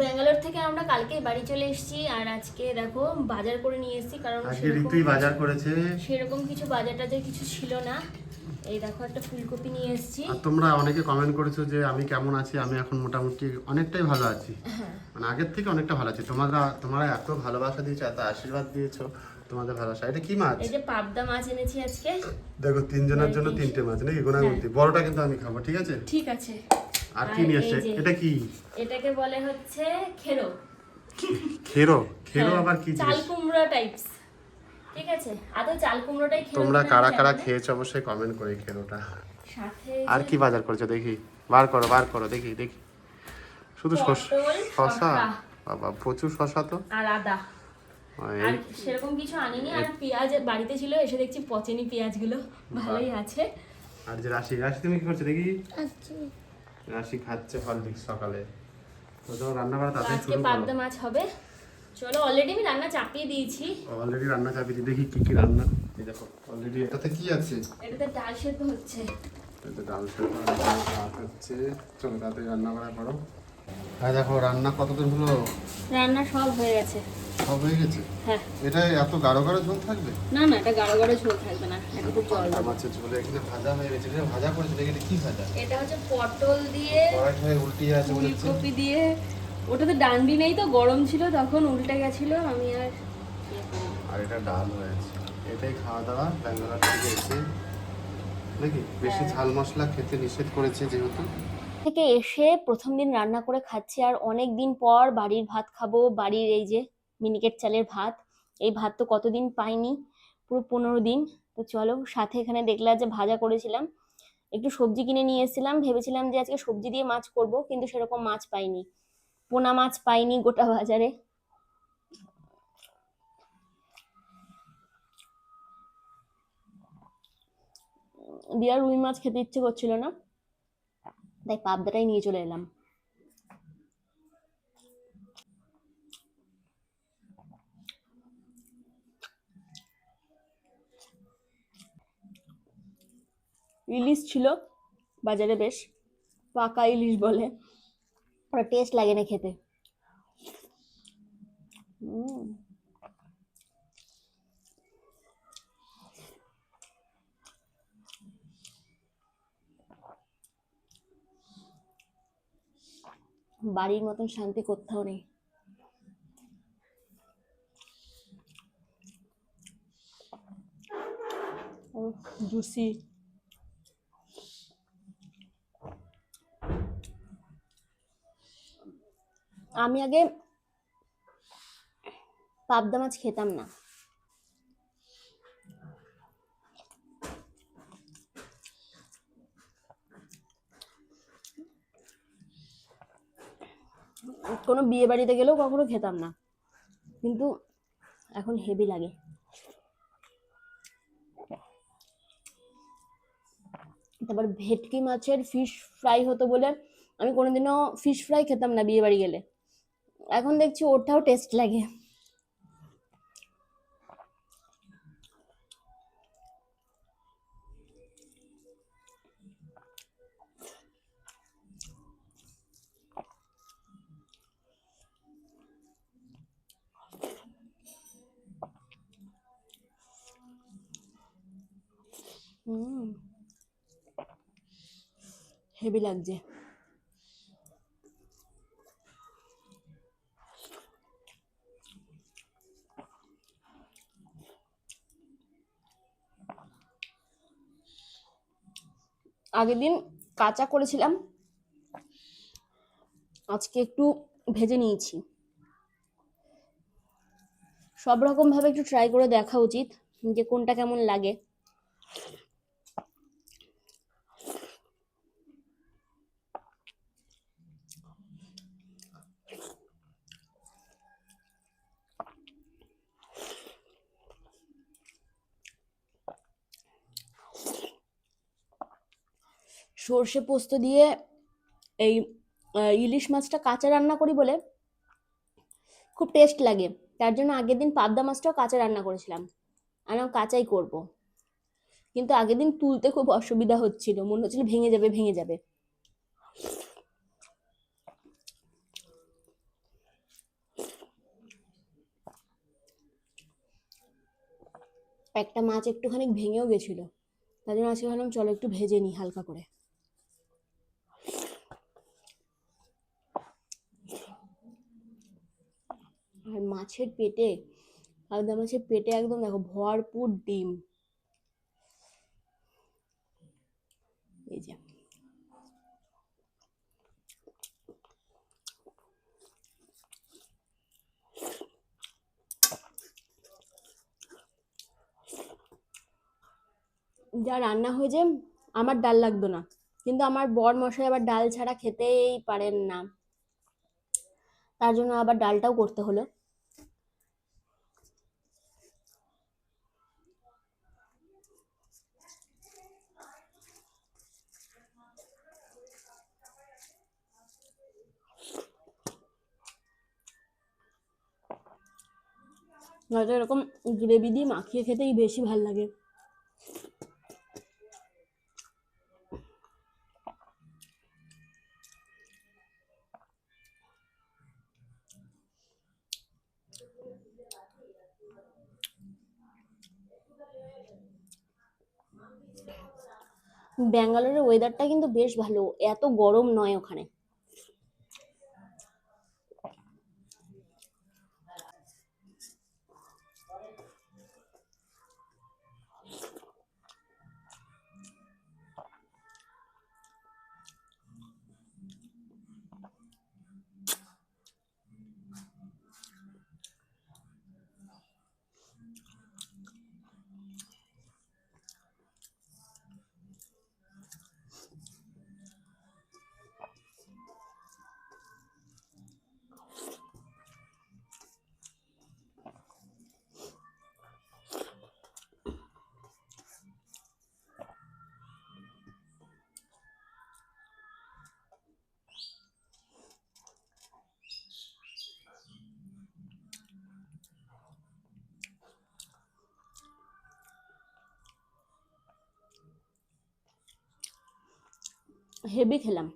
ব্যাঙ্গালোর থেকে আমরা কালকেই বাড়ি চলে এসেছি। আর আজকে দেখো বাজার করে নিয়ে এসেছি, কারণ আজকে ঋতুই বাজার করেছে। সেরকম কিছু বাজার টাজার কিছু ছিল না। এই দেখো একটা ফুলকপি নিয়ে এসেছি। আর তোমরা অনেকে কমেন্ট করেছো যে আমি কেমন আছি। আমি এখন মোটামুটি অনেকটাই ভালো আছি, মানে আগের থেকে অনেকটা ভালো আছি। তোমরা এত ভালোবাসা দিয়েছো, এত আশীর্বাদ দিয়েছো, তোমাদের ভালোবাসা। এটা কি মাছ? এই যে পাবদা মাছ এনেছি আজকে। দেখো, তিনজনের জন্য তিনটে মাছ নাকি গোনাগুনতি। বড়টা কিন্তু আমি খাবো, ঠিক আছে? ঠিক আছে। আর কি নিয়ে এসছে? এটা কি? এটাকে বলে হচ্ছে খেরো। খেরো? খেরো আবার কি চাল জিনিস? কুমড়া টাইপস, ঠিক আছে? আদৌ চাল কুমড়োটাই খেরো। তোমরা কারা কারা খেয়েছো অবশ্যই কমেন্ট করে খেরোটা। সাথে আর কি বাজার করেছো দেখি? বার করো দেখি। শুধু শসা? বাবা, প্রচুর শসা তো। আর আদা। আর সেরকম কিছু আনিনি। আর পেঁয়াজ বাড়িতে ছিল, এসে দেখছি পচেনি পেঁয়াজগুলো, ভালোই আছে। আর যে রাশি তুমি কি করছো দেখি? রাশি খাচ্ছে হরলিক্স সকালে। তো তোমার রান্না করা তাড়াতাড়ি শুরু করো। পাবদা মাছ হবে। চলো, অলরেডি আমি রান্না চাপিয়ে দিয়েছি। অলরেডি রান্না চাপিয়ে দেখি কি রান্না। এই দেখো অলরেডি এটাতে কি আছে? এটাতে ডাল সেদ্ধ হচ্ছে। এটাতে ডাল সেদ্ধ হচ্ছে। চলো তাড়াতাড়ি রান্না করা করো। হ্যাঁ দেখো রান্না কতদূর হলো? রান্না সব হয়ে গেছে। সব হয়ে গেছে? হ্যাঁ। এটা এত গাঢ় গাঢ় ঝোল থাকবে? না, এটা গাঢ় গাঢ় ঝোল থাকবে না, একটু জল দেবো। মাছের ঝোলে এখানে ভাজা হয়ে গেছে। এটা ভাজা করেছে দেখি, এটা কি ভাজা? এটা হচ্ছে পটল দিয়ে, কড়াই হয়ে উল্টিয়ে আছে বলেছে। ফুলকপি দিয়ে। ওটাতে ডান্ডি নেই তো, গরম ছিল তখন উল্টে গেছিল, আমি আর এটা ডাল হয়েছে। এটাই খাওয়া দাওয়া ব্যাঙ্গালোর থেকে এসে নাকি? বেশি ঝাল মশলা খেতে নিষেধ করেছে যেহেতু। থেকে এসে প্রথম দিন রান্না করে খাচ্ছি, আর অনেক দিন পর বাড়ির ভাত খাবো। বাড়ির এই যে মিনিকেট চালের ভাত, এই ভাত তো কতদিন পাইনি, পুরো 15 দিন। তো চলো, সাথে এখানে দেখলা যে ভাজা করেছিলাম, একটু সবজি কিনে নিয়ে এসেছিলাম। ভেবেছিলাম যে আজকে সবজি দিয়ে মাছ করব, কিন্তু সেরকম মাছ পাইনি, পোনা মাছ পাইনি গোটা বাজারে। দিয়ার রুই মাছ খেতে ইচ্ছে করছিল না, তাই পাবদাটাই নিয়ে চলে এলাম। ইলিশ ছিল বাজারে, বেশ পাকা ইলিশ বলে, ওরা টেস্ট লাগে না খেতে। বাড়ির মতন শান্তি কোথাও নেই। জুসি। আমি আগে পাবদা মাছ খেতাম না, কোনো বিয়ে বাড়িতে গেলেও কখনো খেতাম না, কিন্তু এখন হেভি লাগে। তারপর ভেটকি মাছের ফিশ ফ্রাই হতো বলে আমি কোনোদিনও ফিশ ফ্রাই খেতাম না বিয়ে বাড়ি গেলে, এখন দেখছি ওটাও টেস্ট লাগে। হেভি লাগছে। আগের দিন কাঁচা করেছিলাম, আজকে একটু ভেজে নিয়েছি। সব রকম ভাবে একটু ট্রাই করে দেখা উচিত যে কোনটা কেমন লাগে। সর্ষে পোস্ত দিয়ে এই ইলিশ মাছটা কাঁচা রান্না করি বলে খুব টেস্ট লাগে, তার জন্য আগের দিন পাবদা মাছটাও কাঁচা রান্না করেছিলাম, আর আমি কাঁচাই করব। কিন্তু আগের দিন তুলতে খুব অসুবিধা হচ্ছিল, মনে হচ্ছিল ভেঙে যাবে। একটা মাছ একটুখানি ভেঙেও গেছিল, তার জন্য আজকে ভাবলাম চলো একটু ভেজে নিই হালকা করে। আর মাছের পেটে, পাবদা মাছের পেটে একদম দেখো ভরপুর ডিম। এই যে যা রান্না হয়েছে, আমার ডাল লাগতো না, কিন্তু আমার বর মশাই আবার ডাল ছাড়া খেতেই পারেন না, তার জন্য আবার ডালটাও করতে হলো। নয়তো এরকম গ্রেভি দিয়ে মাখিয়ে খেতেই বেশি ভাল লাগে। ব্যাঙ্গালোরের ওয়েদারটা কিন্তু বেশ ভালো, এত গরম নয় ওখানে। হেভি খেলাম,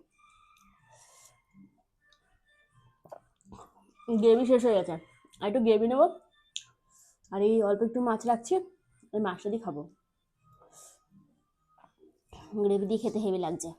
গ্রেভি শেষ হয়ে গেছে, আর একটু গ্রেভি নেবো, আর এই অল্প একটু মাছ রাখছি, ওই মাছটা দিয়ে খাবো, গ্রেভি দিয়ে খেতে হেভি লাগছে।